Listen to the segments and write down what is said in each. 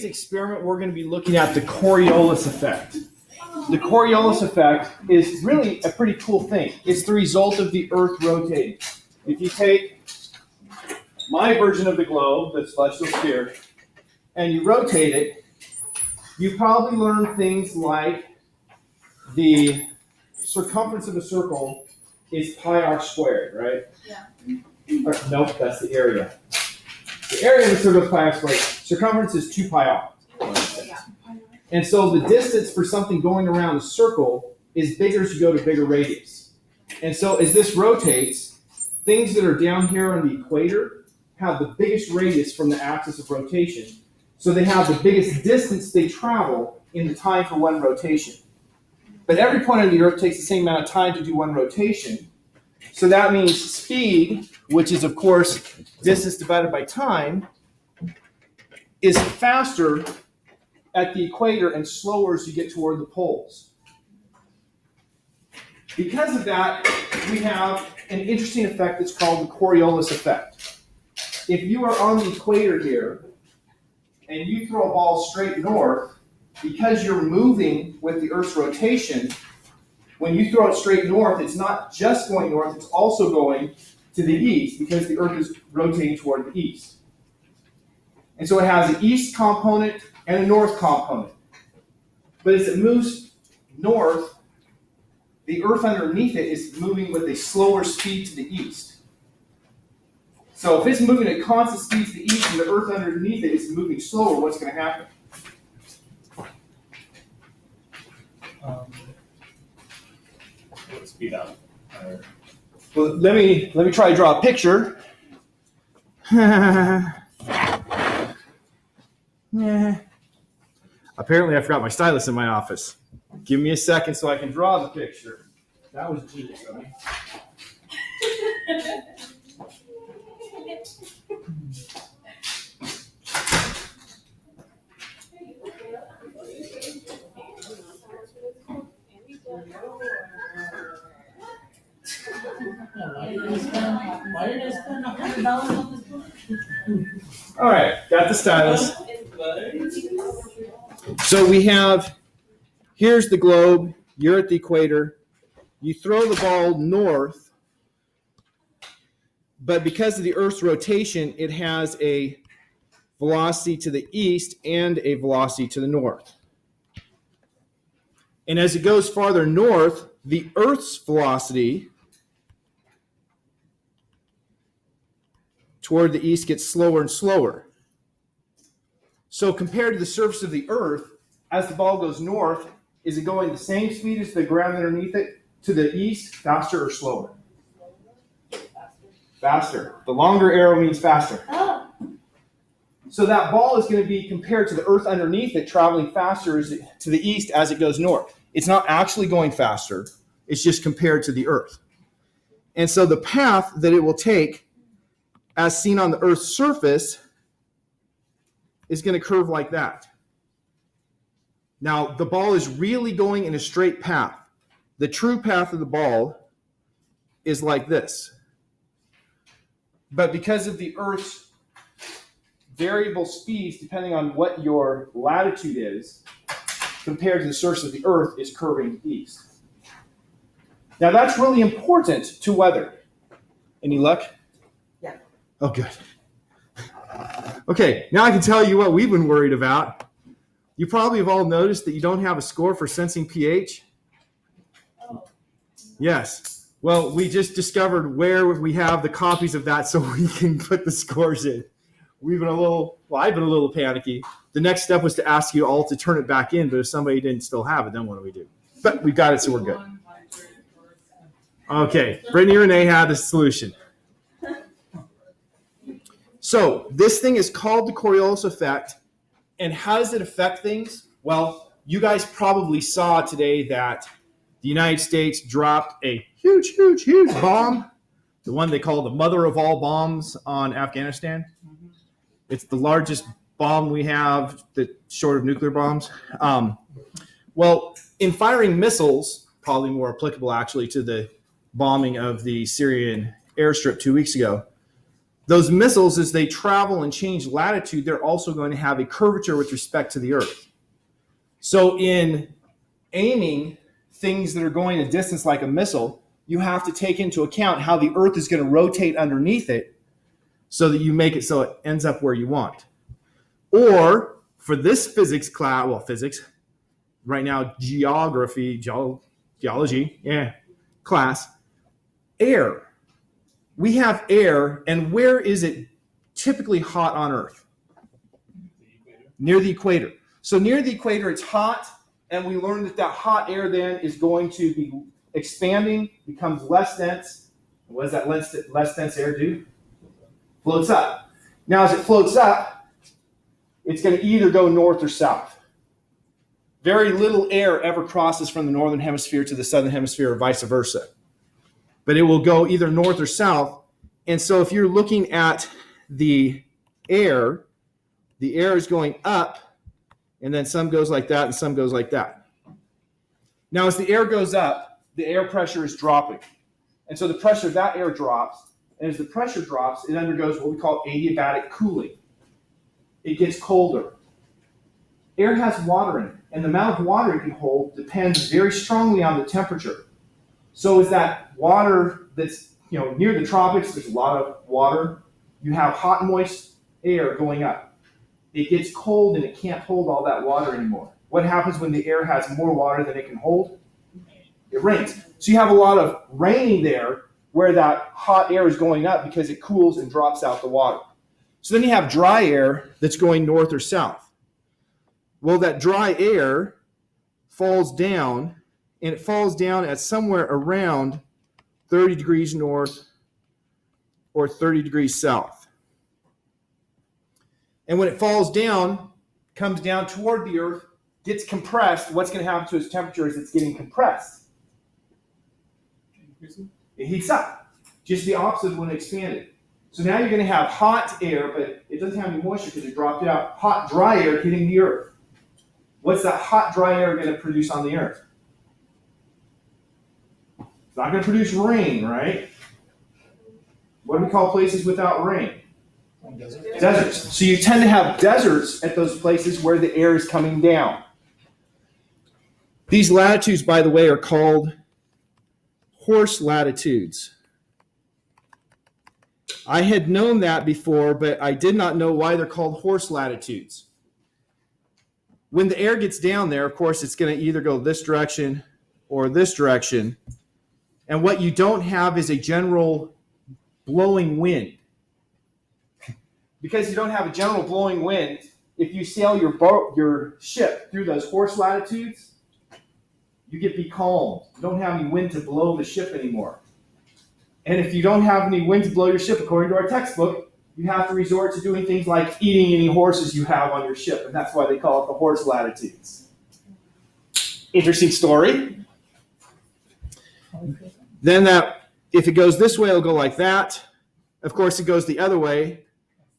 Experiment, we're going to be looking at the Coriolis effect. The Coriolis effect is really a pretty cool thing. It's the result of the Earth rotating. If you take my version of the globe, the celestial sphere, and you rotate it, you probably learn things like the circumference of a circle is pi r squared, right? Yeah. Nope, that's the area. The area of the circle is pi r squared. Circumference is 2 pi r. And so the distance for something going around a circle is bigger as you go to bigger radius. And so as this rotates, things that are down here on the equator have the biggest radius from the axis of rotation. So they have the biggest distance they travel in the time for one rotation. But every point on the Earth takes the same amount of time to do one rotation. So that means speed, which is, of course, distance divided by time, is faster at the equator and slower as you get toward the poles. Because of that, we have an interesting effect that's called the Coriolis effect. If you are on the equator here, and you throw a ball straight north, because you're moving with the Earth's rotation, when you throw it straight north, it's not just going north, it's also going to the east, because the Earth is rotating toward the east. And so it has an east component and a north component. But as it moves north, the Earth underneath it is moving with a slower speed to the east. So if it's moving at constant speed to the east and the Earth underneath it is moving slower, what's going to happen? Speed up. Well, let me try to draw a picture. Apparently I forgot my stylus in my office. Give me a second so I can draw the picture. That was genius of me. Why did I spend $100 on this book? All right, got the stylus. So we have, here's the globe, you're at the equator, you throw the ball north, but because of the Earth's rotation, it has a velocity to the east and a velocity to the north. And as it goes farther north, the Earth's velocity toward the east gets slower and slower. So compared to the surface of the Earth, as the ball goes north, is it going the same speed as the ground underneath it to the east, faster or slower? Faster. The longer arrow means faster. So that ball is going to be compared to the Earth underneath it, traveling faster to the east as it goes north. It's not actually going faster. It's just compared to the Earth. And so the path that it will take, as seen on the Earth's surface, is going to curve like that. Now, the ball is really going in a straight path. The true path of the ball is like this. But because of the Earth's variable speeds, depending on what your latitude is, compared to the surface of the Earth, is curving east. Now, that's really important to weather. Any luck? Yeah. Oh, good. Okay, now I can tell you what we've been worried about. You probably have all noticed that you don't have a score for sensing pH. Oh. Yes. Well, we just discovered where we have the copies of that so we can put the scores in. I've been a little panicky. The next step was to ask you all to turn it back in, but if somebody didn't still have it, then what do we do? But we got it, so we're good. Okay, Brittany Renee had the solution. So this thing is called the Coriolis effect. And how does it affect things? Well, you guys probably saw today that the United States dropped a huge, huge, huge bomb, the one they call the mother of all bombs on Afghanistan. It's the largest bomb we have, short of nuclear bombs. Well, in firing missiles, probably more applicable actually to the bombing of the Syrian airstrip 2 weeks ago, Those missiles, as they travel and change latitude, they're also going to have a curvature with respect to the Earth. So in aiming things that are going a distance like a missile, you have to take into account how the Earth is going to rotate underneath it so that you make it so it ends up where you want. Or for this physics class, well, physics, right now, geology, class, air. We have air, and where is it typically hot on Earth? Near the equator. So near the equator, it's hot, and we learned that hot air then is going to be expanding, becomes less dense. What does that less dense air do? Floats up. Now, as it floats up, it's going to either go north or south. Very little air ever crosses from the northern hemisphere to the southern hemisphere or vice versa. But it will go either north or south. And so if you're looking at the air is going up, and then some goes like that and some goes like that. Now, as the air goes up, the air pressure is dropping. And so the pressure of that air drops, and as the pressure drops, it undergoes what we call adiabatic cooling. It gets colder. Air has water in it, and the amount of water it can hold depends very strongly on the temperature. So is that water that's near the tropics, there's a lot of water. You have hot, moist air going up. It gets cold and it can't hold all that water anymore. What happens when the air has more water than it can hold? It rains. So you have a lot of rain there where that hot air is going up because it cools and drops out the water. So then you have dry air that's going north or south. Well, that dry air falls down, and it falls down at somewhere around 30 degrees north or 30 degrees south. And when it falls down, comes down toward the Earth, gets compressed, what's going to happen to its temperature is it's getting compressed. It heats up. Just the opposite of when it expanded. So now you're going to have hot air, but it doesn't have any moisture because it dropped it out. Hot, dry air hitting the Earth. What's that hot, dry air going to produce on the Earth? It's not going to produce rain, right? What do we call places without rain? Deserts. So you tend to have deserts at those places where the air is coming down. These latitudes, by the way, are called horse latitudes. I had known that before, but I did not know why they're called horse latitudes. When the air gets down there, of course, it's going to either go this direction or this direction. And what you don't have is a general blowing wind. Because you don't have a general blowing wind, if you sail your ship through those horse latitudes, you get becalmed. You don't have any wind to blow the ship anymore. And if you don't have any wind to blow your ship, according to our textbook, you have to resort to doing things like eating any horses you have on your ship. And that's why they call it the horse latitudes. Interesting story. Then if it goes this way, it'll go like that. Of course, it goes the other way.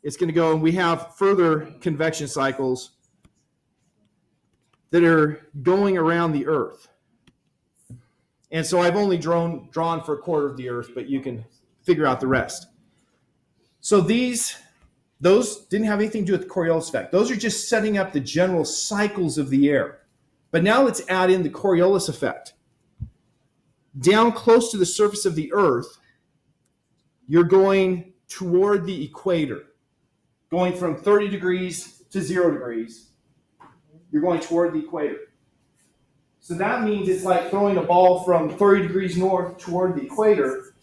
It's going to go, and we have further convection cycles that are going around the Earth. And so I've only drawn for a quarter of the Earth, but you can figure out the rest. So those didn't have anything to do with the Coriolis effect. Those are just setting up the general cycles of the air. But now let's add in the Coriolis effect. Down close to the surface of the Earth, you're going toward the equator. Going from 30 degrees to 0 degrees, you're going toward the equator. So that means it's like throwing a ball from 30 degrees north toward the equator.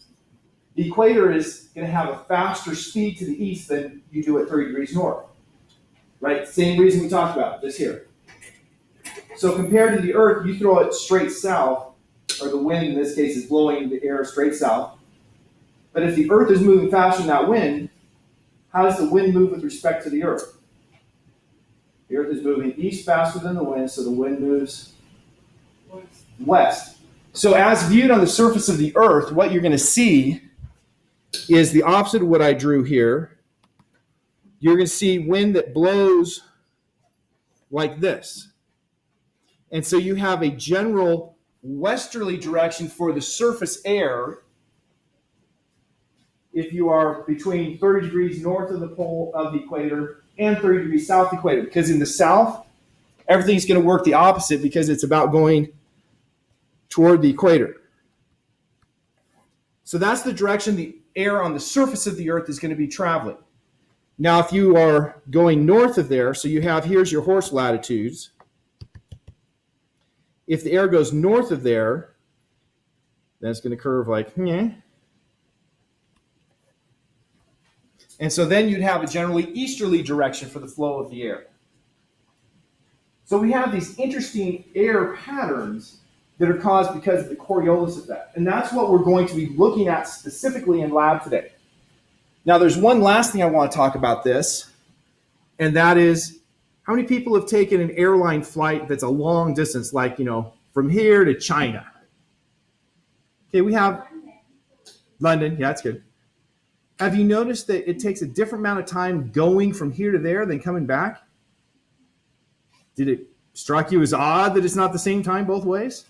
The equator is going to have a faster speed to the east than you do at 30 degrees north. Right? Same reason we talked about this here. So compared to the Earth, you throw it straight south, or the wind in this case is blowing the air straight south. But if the Earth is moving faster than that wind, how does the wind move with respect to the Earth? The Earth is moving east faster than the wind, so the wind moves west. So as viewed on the surface of the Earth, what you're going to see is the opposite of what I drew here. You're going to see wind that blows like this. And so you have a general westerly direction for the surface air, if you are between 30 degrees north of the pole of the equator and 30 degrees south of the equator. Because in the south, everything's going to work the opposite because it's about going toward the equator. So that's the direction the air on the surface of the earth is going to be traveling. Now, if you are going north of there, so you have, here's your horse latitudes. If the air goes north of there, then it's going to curve like, and so then you'd have a generally easterly direction for the flow of the air. So we have these interesting air patterns that are caused because of the Coriolis effect. And that's what we're going to be looking at specifically in lab today. Now, there's one last thing I want to talk about this, and that is how many people have taken an airline flight that's a long distance, like, from here to China? Okay, we have London. Yeah, that's good. Have you noticed that it takes a different amount of time going from here to there than coming back? Did it strike you as odd that it's not the same time both ways?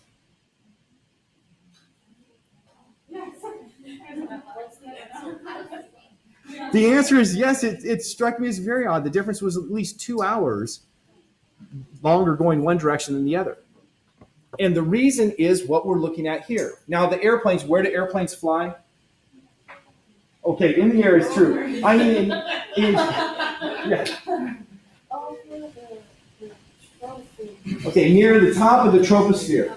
The answer is yes, it struck me as very odd. The difference was at least 2 hours longer going one direction than the other. And the reason is what we're looking at here. Now, the airplanes, where do airplanes fly? Okay, in the air is true. I mean, yeah. Okay, near the top of the troposphere.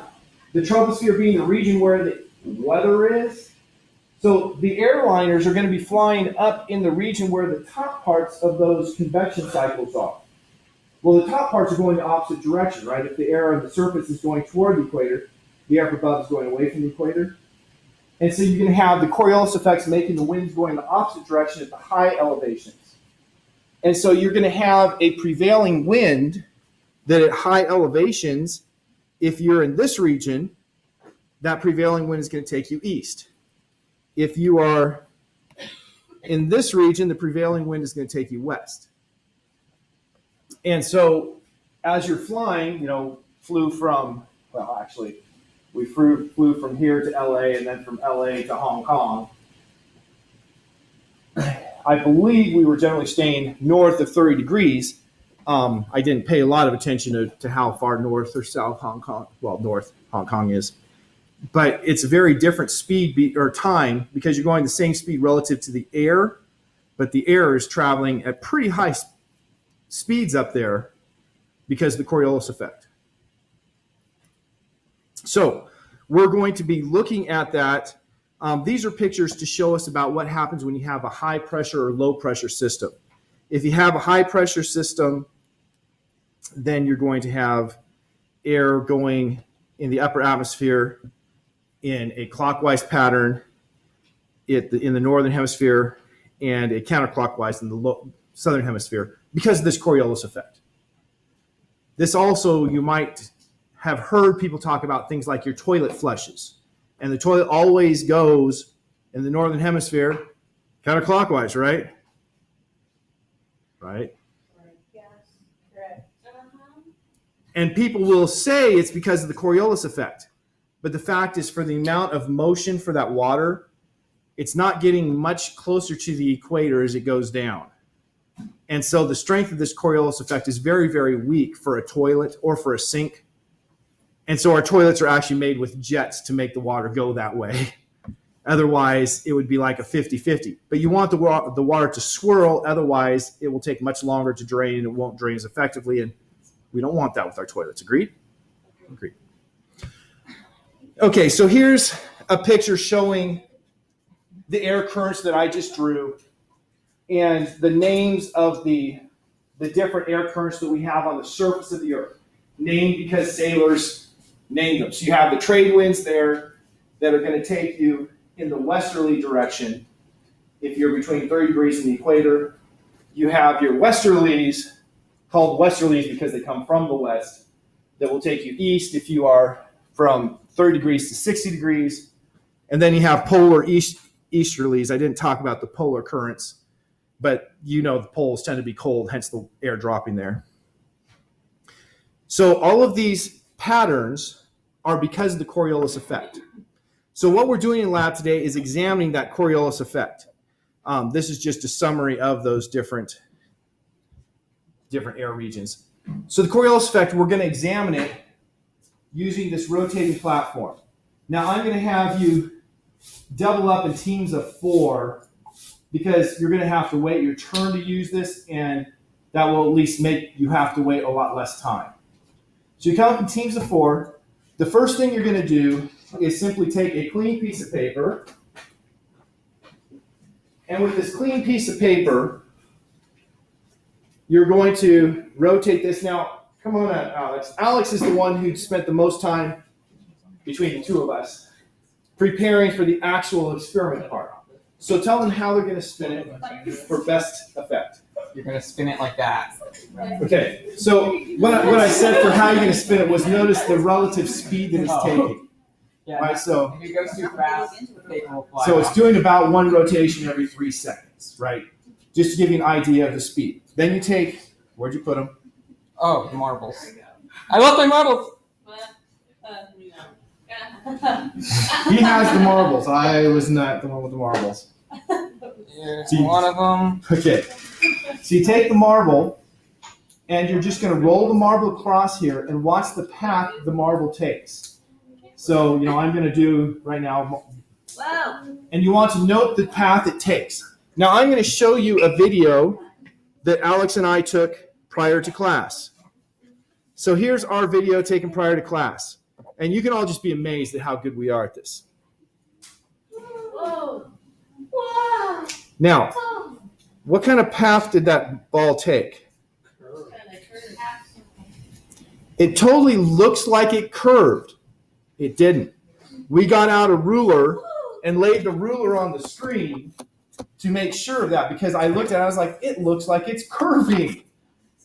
The troposphere being the region where the weather is. So the airliners are going to be flying up in the region where the top parts of those convection cycles are. Well, the top parts are going the opposite direction, right? If the air on the surface is going toward the equator, the air above is going away from the equator. And so you're going to have the Coriolis effects making the winds going the opposite direction at the high elevations. And so you're going to have a prevailing wind that at high elevations, if you're in this region, that prevailing wind is going to take you east. If you are in this region, the prevailing wind is going to take you west. And so as you're flying, flew from, well, actually, we flew from here to LA and then from LA to Hong Kong. I believe we were generally staying north of 30 degrees. I didn't pay a lot of attention to how far north or south Hong Kong, well, north Hong Kong is. But it's a very different speed or time because you're going the same speed relative to the air, but the air is traveling at pretty high speeds up there because of the Coriolis effect. So we're going to be looking at that. These are pictures to show us about what happens when you have a high pressure or low pressure system. If you have a high pressure system, then you're going to have air going in the upper atmosphere in a clockwise pattern in the northern hemisphere and a counterclockwise in the southern hemisphere because of this Coriolis effect. This also, you might have heard people talk about things like your toilet flushes. And the toilet always goes in the northern hemisphere counterclockwise, right? Right? Yes, correct. And people will say it's because of the Coriolis effect. But the fact is, for the amount of motion for that water, it's not getting much closer to the equator as it goes down. And so the strength of this Coriolis effect is very, very weak for a toilet or for a sink. And so our toilets are actually made with jets to make the water go that way. Otherwise, it would be like a 50-50. But you want the water to swirl. Otherwise, it will take much longer to drain and it won't drain as effectively. And we don't want that with our toilets. Agreed? Agreed. Okay, so here's a picture showing the air currents that I just drew and the names of the different air currents that we have on the surface of the earth. Named because sailors named them. So you have the trade winds there that are going to take you in the westerly direction if you're between 30 degrees and the equator. You have your westerlies, called westerlies because they come from the west, that will take you east if you are from 30 degrees to 60 degrees. And then you have polar easterlies. I didn't talk about the polar currents, but the poles tend to be cold, hence the air dropping there. So all of these patterns are because of the Coriolis effect. So what we're doing in lab today is examining that Coriolis effect. This is just a summary of those different air regions. So the Coriolis effect, we're going to examine it using this rotating platform. Now I'm going to have you double up in teams of 4 because you're going to have to wait your turn to use this, and that will at least make you have to wait a lot less time. So you come up in teams of 4. The first thing you're going to do is simply take a clean piece of paper, and with this clean piece of paper, you're going to rotate this. Now, come on up, Alex. Alex is the one who spent the most time between the two of us preparing for the actual experiment part. So tell them how they're going to spin it for best effect. You're going to spin it like that. Okay, so what I said for how you're going to spin it was notice the relative speed that it's taking. Yeah. Right, so if it goes too fast, the paper will fly so it's off. doing about 1 rotation every 3 seconds, right? Just to give you an idea of the speed. Then you take, where'd you put them? Oh, the marbles. I love my marbles. He has the marbles. I was not the one with the marbles. Here's See- one of them. Okay, so you take the marble, and you're just going to roll the marble across here and watch the path the marble takes. So, I'm going to do right now, Wow. and you want to note the path it takes. Now, I'm going to show you a video that Alex and I took prior to class. So here's our video taken prior to class. And you can all just be amazed at how good we are at this. Whoa. Wow. Now, what kind of path did that ball take? It totally looks like it curved. It didn't. We got out a ruler and laid the ruler on the screen to make sure of that, because I looked at it, I was like, it looks like it's curving,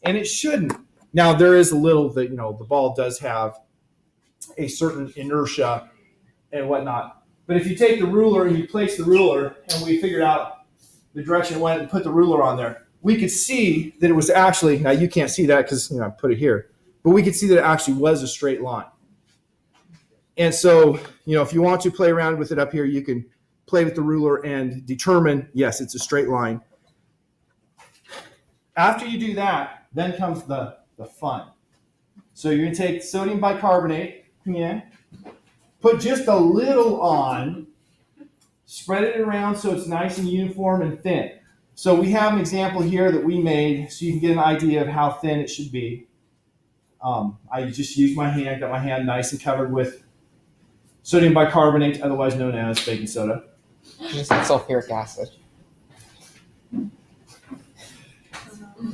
and it shouldn't. Now, there is a little that, the ball does have a certain inertia and whatnot. But if you take the ruler and you place the ruler, and we figured out the direction it went and put the ruler on there, we could see that it was actually, now you can't see that because I put it here, but we could see that it actually was a straight line. And so, if you want to play around with it up here, you can play with the ruler and determine, yes, it's a straight line. After you do that, then comes the fun. So you're going to take sodium bicarbonate, put just a little on, spread it around so it's nice and uniform and thin. So we have an example here that we made so you can get an idea of how thin it should be. I just used my hand, got my hand nice and covered with sodium bicarbonate, otherwise known as baking soda. Use sulfuric acid.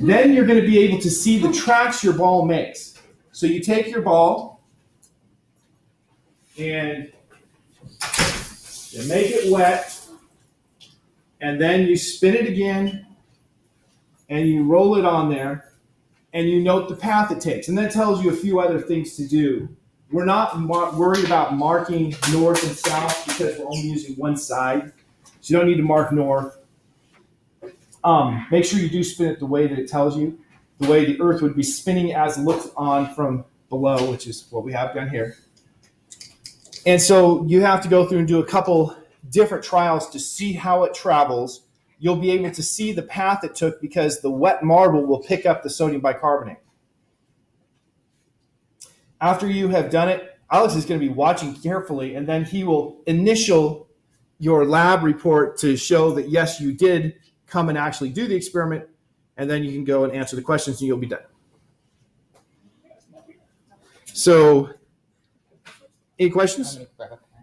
Then you're going to be able to see the tracks your ball makes. So you take your ball and you make it wet, and then you spin it again, and you roll it on there, and you note the path it takes. And that tells you a few other things to do. We're not worried about marking north and south because we're only using one side. So you don't need to mark north. Make sure you do spin it the way that it tells you, the way the Earth would be spinning as looked on from below, which is what we have done here. And so you have to go through and do a couple different trials to see how it travels. You'll be able to see the path it took because the wet marble will pick up the sodium bicarbonate. After you have done it, Alex is going to be watching carefully, and then he will initial your lab report to show that, yes, you did come and actually do the experiment, and then you can go and answer the questions, and you'll be done. So, any questions? I'm gonna grab a pen.